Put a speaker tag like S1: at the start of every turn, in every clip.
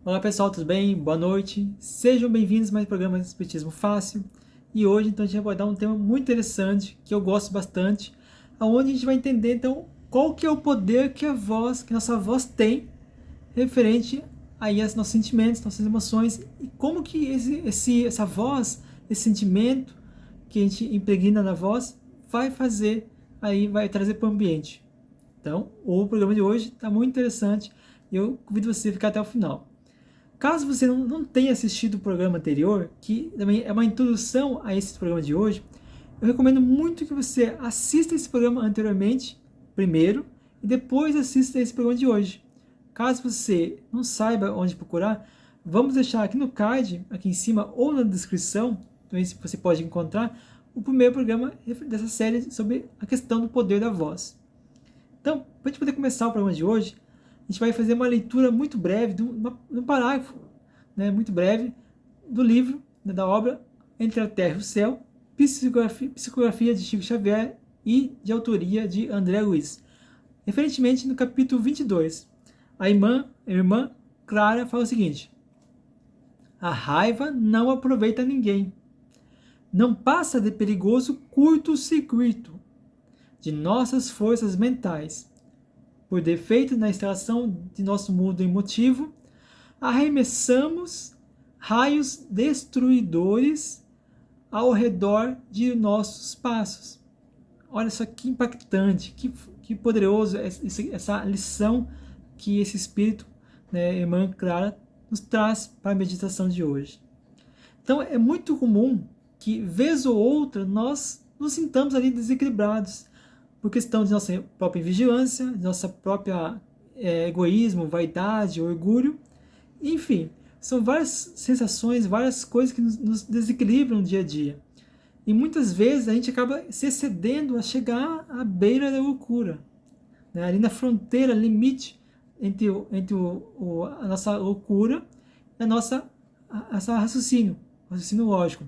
S1: Olá pessoal, tudo bem? Boa noite. Sejam bem-vindos a mais um programa de Espiritismo Fácil. E hoje então a gente vai abordar um tema muito interessante, que eu gosto bastante, onde a gente vai entender então qual que é o poder que que nossa voz tem referente aí aos nossos sentimentos, nossas emoções, e como que essa voz, esse sentimento que a gente impregna na voz vai trazer para o ambiente. Então, o programa de hoje está muito interessante e eu convido você a ficar até o final. Caso você não tenha assistido o programa anterior, que também é uma introdução a esse programa de hoje, eu recomendo muito que você assista esse programa anteriormente, primeiro, e depois assista esse programa de hoje. Caso você não saiba onde procurar, vamos deixar aqui no card, aqui em cima, ou na descrição, também você pode encontrar, o primeiro programa dessa série sobre a questão do poder da voz. Então, para a gente poder começar o programa de hoje, a gente vai fazer uma leitura muito breve, de um parágrafo, né, muito breve, do livro, né, da obra Entre a Terra e o Céu, psicografia de Chico Xavier e de autoria de André Luiz. Referentemente no capítulo 22, a irmã Clara fala o seguinte: a raiva não aproveita ninguém, não passa de perigoso curto-circuito de nossas forças mentais. Por defeito na instalação de nosso mundo emotivo, arremessamos raios destruidores ao redor de nossos passos. Olha só que impactante, que poderoso essa lição que esse Espírito, né, irmã Clara, nos traz para a meditação de hoje. Então é muito comum que, vez ou outra, nós nos sintamos ali desequilibrados, por questão de nossa própria vigilância, de nossa própria egoísmo, vaidade, orgulho, enfim, são várias sensações, várias coisas que nos desequilibram no dia a dia. E muitas vezes a gente acaba se excedendo a chegar à beira da loucura, né? Ali na fronteira, limite entre a nossa loucura e essa raciocínio lógico.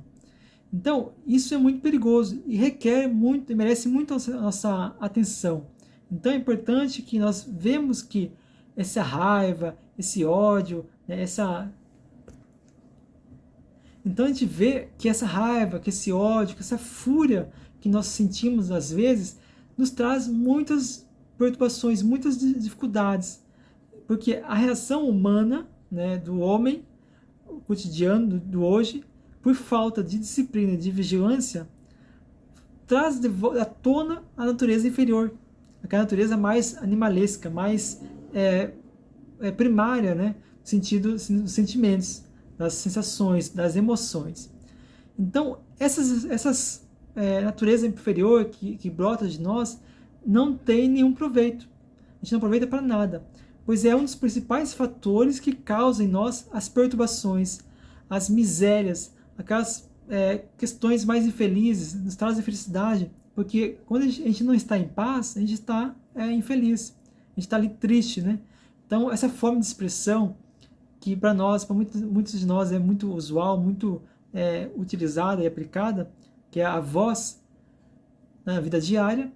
S1: Então, isso é muito perigoso e requer muito, e merece muito a nossa atenção. Então, é importante que nós vemos que essa raiva, esse ódio, né, Então, a gente vê que essa raiva, que esse ódio, que essa fúria que nós sentimos às vezes, nos traz muitas perturbações, muitas dificuldades. Porque a reação humana, né, do homem, o cotidiano do hoje, por falta de disciplina, de vigilância, traz à tona a natureza inferior, aquela natureza mais animalesca, mais primária, né? No sentido dos sentimentos, das sensações, das emoções. Então, essas natureza inferior que brota de nós não tem nenhum proveito. A gente não aproveita para nada, pois é um dos principais fatores que causam em nós as perturbações, as misérias, aquelas questões mais infelizes, nos trazem felicidade, porque quando a gente não está em paz, a gente está infeliz, a gente está ali triste, né? Então, essa forma de expressão, que para nós, para muitos de nós, é muito usual, muito utilizada e aplicada, que é a voz na vida diária,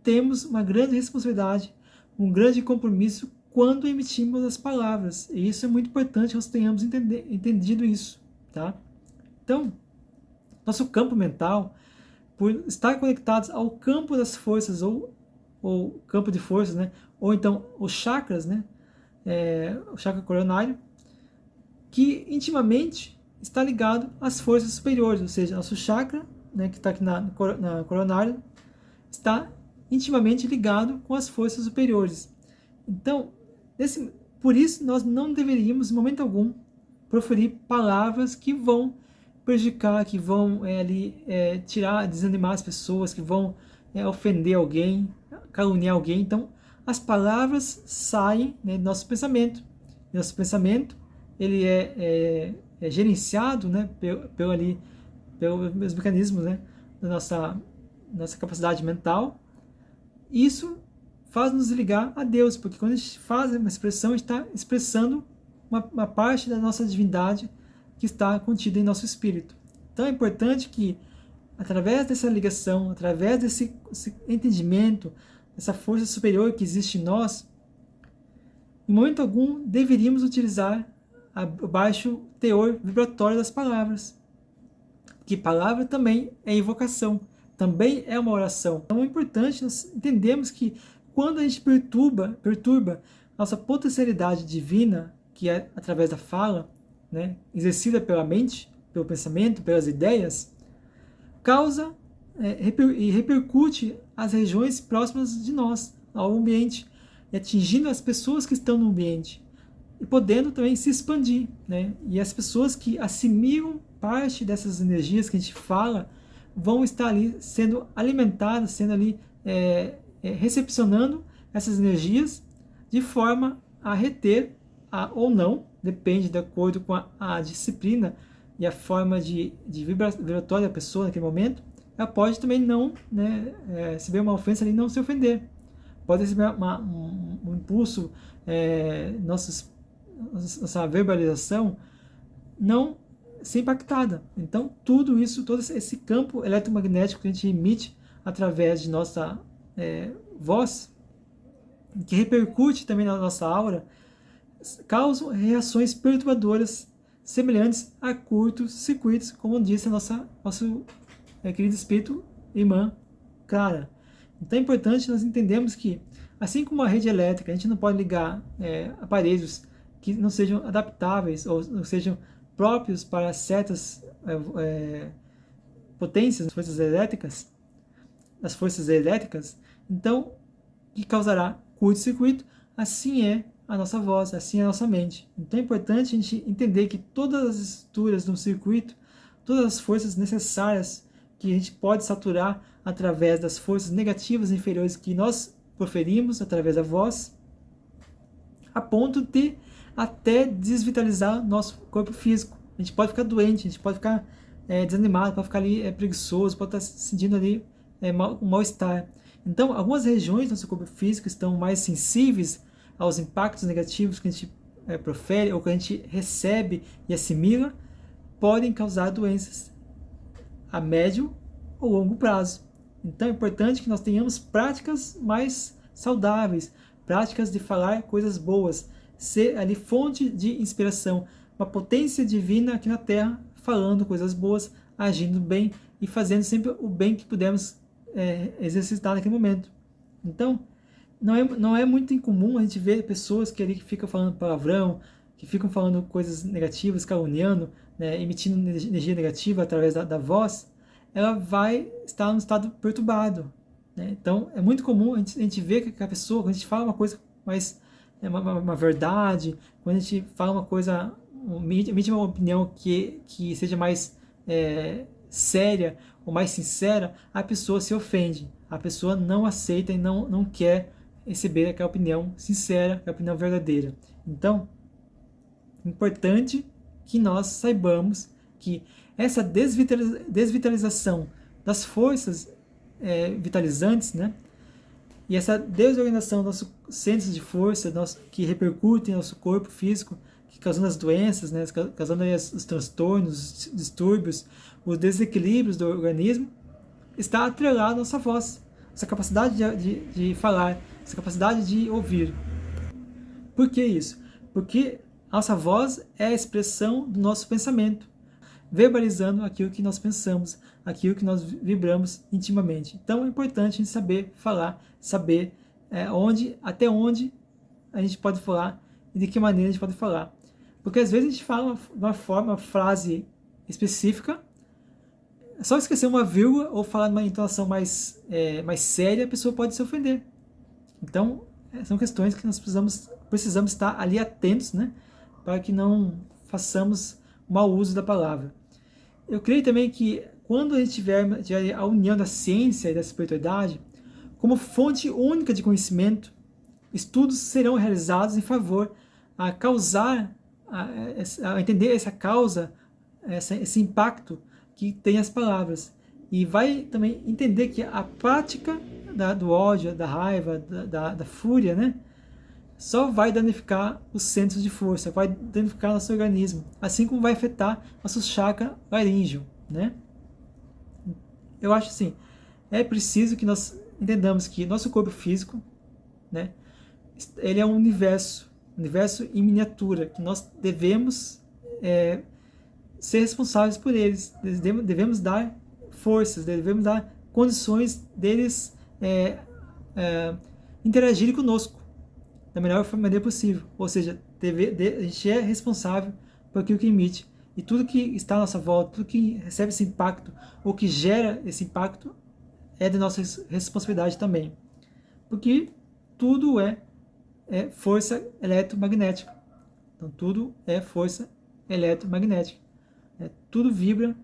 S1: temos uma grande responsabilidade, um grande compromisso quando emitimos as palavras. E isso é muito importante que nós tenhamos entendido isso, tá? Então, nosso campo mental, por estar conectados ao campo das forças, ou campo de forças, né? Ou então os chakras, né? O chakra coronário, que intimamente está ligado às forças superiores, ou seja, nosso chakra, né, que está aqui na coronária, está intimamente ligado com as forças superiores. Então, por isso, nós não deveríamos, em momento algum, proferir palavras que vão prejudicar, que vão desanimar as pessoas, que vão ofender alguém, caluniar alguém. Então, as palavras saem, né, do nosso pensamento. Nosso pensamento ele é gerenciado, né, pelos mecanismos, né, da nossa capacidade mental. Isso faz nos ligar a Deus, porque quando a gente faz uma expressão, a gente está expressando uma parte da nossa divindade que está contida em nosso espírito. Então é importante que, através dessa ligação, através desse entendimento, essa força superior que existe em nós, em momento algum deveríamos utilizar o baixo teor vibratório das palavras. Que palavra também é invocação, também é uma oração. Então é importante nós entendermos que quando a gente perturba nossa potencialidade divina, que é através da fala, né, exercida pela mente, pelo pensamento, pelas ideias, causa e repercute as regiões próximas de nós, ao ambiente, e atingindo as pessoas que estão no ambiente, e podendo também se expandir, né? E as pessoas que assimilam parte dessas energias que a gente fala vão estar ali sendo alimentadas, sendo ali recepcionando essas energias de forma a reter ou não, depende de acordo com a disciplina e a forma de vibratória da pessoa naquele momento. Ela pode também não, né, receber uma ofensa ali e não se ofender. Pode receber um impulso, nossa verbalização não ser impactada. Então, tudo isso, todo esse campo eletromagnético que a gente emite através de nossa voz, que repercute também na nossa aura, causam reações perturbadoras semelhantes a curtos circuitos, como disse nosso querido espírito, irmã Clara. Então é importante nós entendermos que, assim como a rede elétrica, a gente não pode ligar aparelhos que não sejam adaptáveis ou não sejam próprios para certas potências das forças elétricas, então, que causará curto-circuito, assim é a nossa voz, assim é a nossa mente. Então é importante a gente entender que todas as estruturas de um circuito, todas as forças necessárias que a gente pode saturar através das forças negativas inferiores que nós proferimos através da voz, a ponto de até desvitalizar nosso corpo físico. A gente pode ficar doente, a gente pode ficar desanimado, pode ficar ali preguiçoso, pode estar sentindo ali um mal-estar. Então, algumas regiões do nosso corpo físico estão mais sensíveis aos impactos negativos que a gente profere ou que a gente recebe e assimila, podem causar doenças a médio ou longo prazo. Então é importante que nós tenhamos práticas mais saudáveis, práticas de falar coisas boas, ser ali fonte de inspiração, uma potência divina aqui na Terra, falando coisas boas, agindo bem e fazendo sempre o bem que pudermos exercitar naquele momento. Então, não é muito incomum a gente ver pessoas que ficam falando palavrão, que ficam falando coisas negativas, caluniando, né, emitindo energia negativa através da voz, ela vai estar num estado perturbado. Né? Então, é muito comum a gente ver que a pessoa, quando a gente fala uma coisa mais, uma verdade, quando a gente fala uma coisa, emite uma opinião que seja mais séria ou mais sincera, a pessoa se ofende, a pessoa não aceita e não quer receber aquela opinião sincera, aquela opinião verdadeira. Então, é importante que nós saibamos que essa desvitalização das forças vitalizantes, né, e essa desorganização dos nossos centros de força, que repercutem no nosso corpo físico, que causando as doenças, né, causando os transtornos, os distúrbios, os desequilíbrios do organismo, está atrelado à nossa voz, essa capacidade de falar, essa capacidade de ouvir. Por que isso? Porque a nossa voz é a expressão do nosso pensamento, verbalizando aquilo que nós pensamos, aquilo que nós vibramos intimamente. Então é importante a gente saber falar, saber até onde a gente pode falar e de que maneira a gente pode falar. Porque às vezes a gente fala uma frase específica, é só esquecer uma vírgula ou falar numa entonação mais séria, a pessoa pode se ofender. Então, são questões que nós precisamos estar ali atentos, né, para que não façamos mau uso da palavra. Eu creio também que quando a gente tiver a união da ciência e da espiritualidade, como fonte única de conhecimento, estudos serão realizados em favor a causar, a entender essa causa, esse impacto que tem as palavras. E vai também entender que a prática do ódio, da raiva, da fúria, né, só vai danificar os centros de força, vai danificar nosso organismo, assim como vai afetar nosso chakra laríngeo, né? Eu acho assim, é preciso que nós entendamos que nosso corpo físico, né, ele é um universo, universo em miniatura, que nós devemos ser responsáveis por eles, devemos dar forças, devemos dar condições deles interagirem conosco da melhor maneira possível. Ou seja, a gente é responsável por aquilo que emite. E tudo que está à nossa volta, tudo que recebe esse impacto, ou que gera esse impacto, é de nossa responsabilidade também. Porque tudo é força eletromagnética. Então tudo é força eletromagnética. Tudo vibra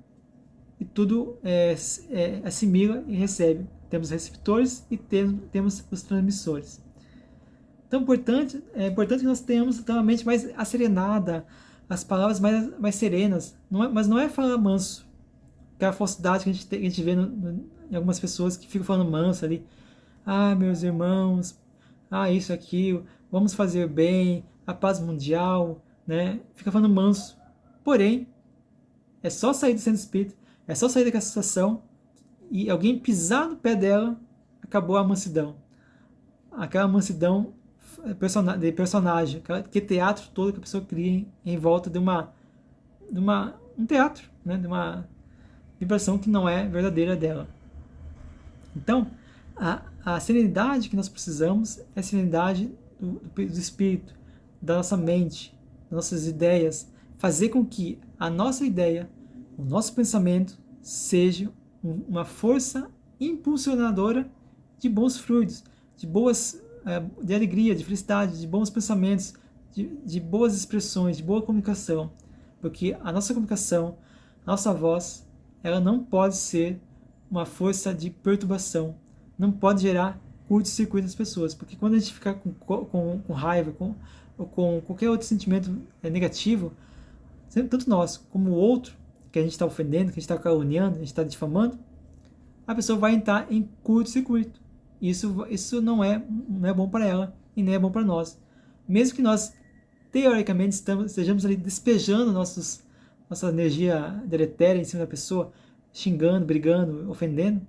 S1: e tudo assimila e recebe. Temos receptores e temos os transmissores. Então é importante que nós tenhamos então, a mente mais asserenada, as palavras mais serenas, mas não é falar manso, que é a falsidade que a gente vê em algumas pessoas que ficam falando manso ali. Ah, meus irmãos, isso, aquilo, vamos fazer bem, a paz mundial, né? Fica falando manso. Porém, é só sair do centro espírita, é só sair daquela situação e alguém pisar no pé dela, acabou a mansidão. Aquela mansidão de personagem, aquele teatro todo que a pessoa cria em volta de um teatro, né? De uma vibração que não é verdadeira dela. Então, a serenidade que nós precisamos é a serenidade do espírito, da nossa mente, das nossas ideias, fazer com que a nossa ideia, o nosso pensamento, seja uma força impulsionadora de bons fluidos, de alegria, de felicidade, de bons pensamentos, de boas expressões, de boa comunicação. Porque a nossa comunicação, a nossa voz, ela não pode ser uma força de perturbação, não pode gerar curto-circuito nas pessoas, porque quando a gente fica com raiva, ou com qualquer outro sentimento negativo, tanto nós como o outro, que a gente está ofendendo, que a gente está caluniando, a gente está difamando, a pessoa vai entrar em curto-circuito. Isso não é bom para ela e nem é bom para nós. Mesmo que nós, teoricamente, estejamos ali despejando nossa energia deletéria em cima da pessoa, xingando, brigando, ofendendo,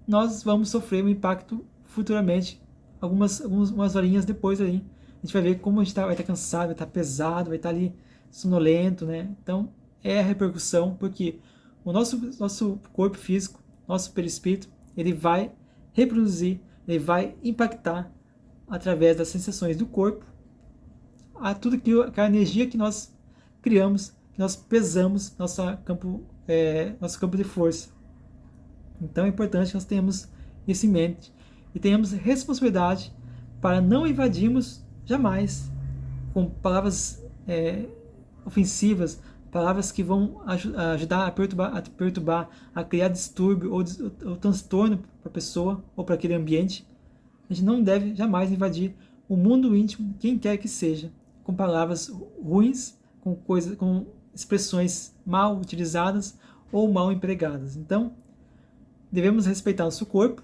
S1: nós vamos sofrer um impacto futuramente, algumas horinhas depois ali. A gente vai ver como a gente vai estar cansado, vai estar pesado, vai estar ali sonolento, né? Então, é a repercussão, porque o nosso corpo físico, nosso perispírito, ele vai reproduzir, ele vai impactar através das sensações do corpo a tudo a energia que nós criamos, que nós pesamos nosso campo de força. Então é importante que nós tenhamos isso em mente e tenhamos responsabilidade para não invadirmos jamais com palavras ofensivas, palavras que vão ajudar a perturbar, a criar distúrbio ou transtorno para a pessoa ou para aquele ambiente. A gente não deve jamais invadir o mundo íntimo, quem quer que seja, com palavras ruins, com expressões mal utilizadas ou mal empregadas. Então, devemos respeitar nosso corpo,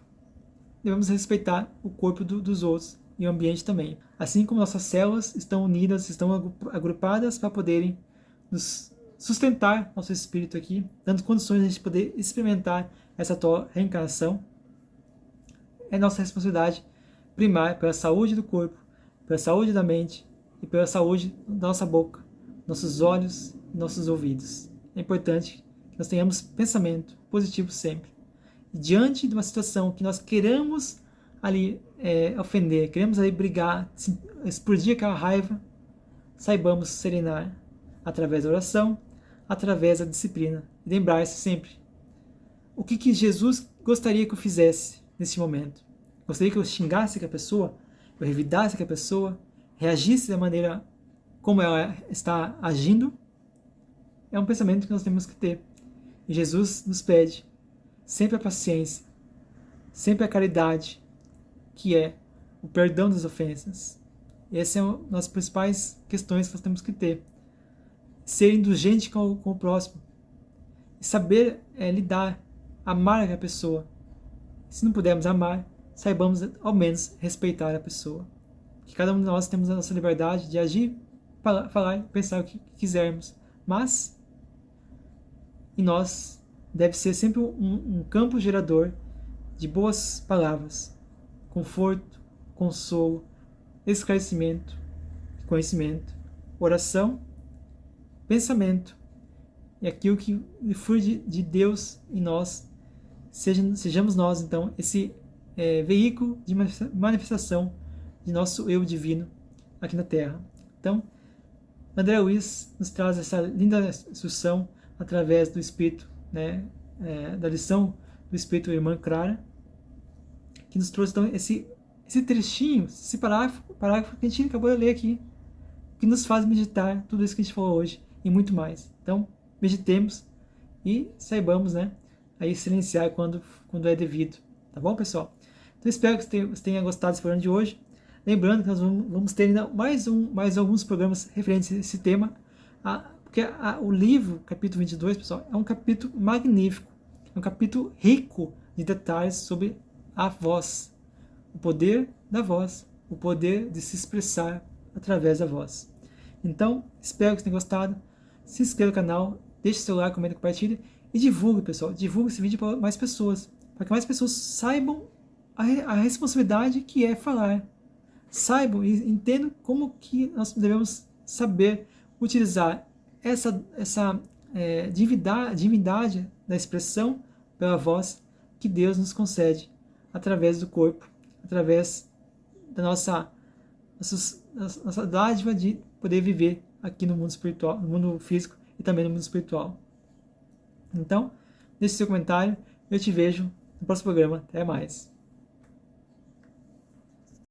S1: devemos respeitar o corpo dos outros e o ambiente também. Assim como nossas células estão unidas, estão agrupadas para poderem nos sustentar nosso espírito aqui, dando condições de a gente poder experimentar essa atual reencarnação, é nossa responsabilidade primária pela saúde do corpo, pela saúde da mente e pela saúde da nossa boca, nossos olhos e nossos ouvidos. É importante que nós tenhamos pensamento positivo sempre. E diante de uma situação que nós queremos ali ofender, queremos ali brigar, explodir aquela raiva, saibamos serenar através da oração, através da disciplina. E lembrar-se sempre, o que Jesus gostaria que eu fizesse nesse momento? Gostaria que eu xingasse aquela pessoa, eu revidasse aquela pessoa, reagisse da maneira como ela está agindo? É um pensamento que nós temos que ter. E Jesus nos pede sempre a paciência, sempre a caridade, que é o perdão das ofensas. E essa é uma das principais questões que nós temos que ter. Ser indulgente com o próximo. E saber lidar, amar a pessoa. Se não pudermos amar, saibamos ao menos respeitar a pessoa. Que cada um de nós temos a nossa liberdade de agir, falar e pensar o que quisermos. Mas em nós deve ser sempre um campo gerador de boas palavras, conforto, consolo, esclarecimento conhecimento, oração, pensamento, e aquilo que flui de Deus em nós, sejamos nós, então, esse veículo de manifestação de nosso eu divino aqui na Terra. Então, André Luiz nos traz essa linda instrução através do Espírito, né, da lição do Espírito da Irmã Clara, que nos trouxe então esse trechinho, esse parágrafo que a gente acabou de ler aqui, que nos faz meditar tudo isso que a gente falou hoje e muito mais. Então, meditemos e saibamos, né, aí silenciar quando é devido. Tá bom, pessoal? Então, espero que você tenha gostado desse programa de hoje. Lembrando que nós vamos ter ainda mais alguns programas referentes a esse tema, porque o livro, capítulo 22, pessoal, é um capítulo magnífico, é um capítulo rico de detalhes sobre a voz, o poder da voz, o poder de se expressar através da voz. Então, espero que você tenha gostado. Se inscreva no canal, deixe seu like, comenta, compartilhe e divulgue, pessoal. Divulgue esse vídeo para mais pessoas, para que mais pessoas saibam a responsabilidade que é falar. Saibam e entendam como que nós devemos saber utilizar essa divindade da expressão pela voz que Deus nos concede através do corpo, através da nossa dádiva de poder viver aqui no mundo espiritual, no mundo físico e também no mundo espiritual. Então, deixe seu comentário, eu te vejo no próximo programa. Até mais.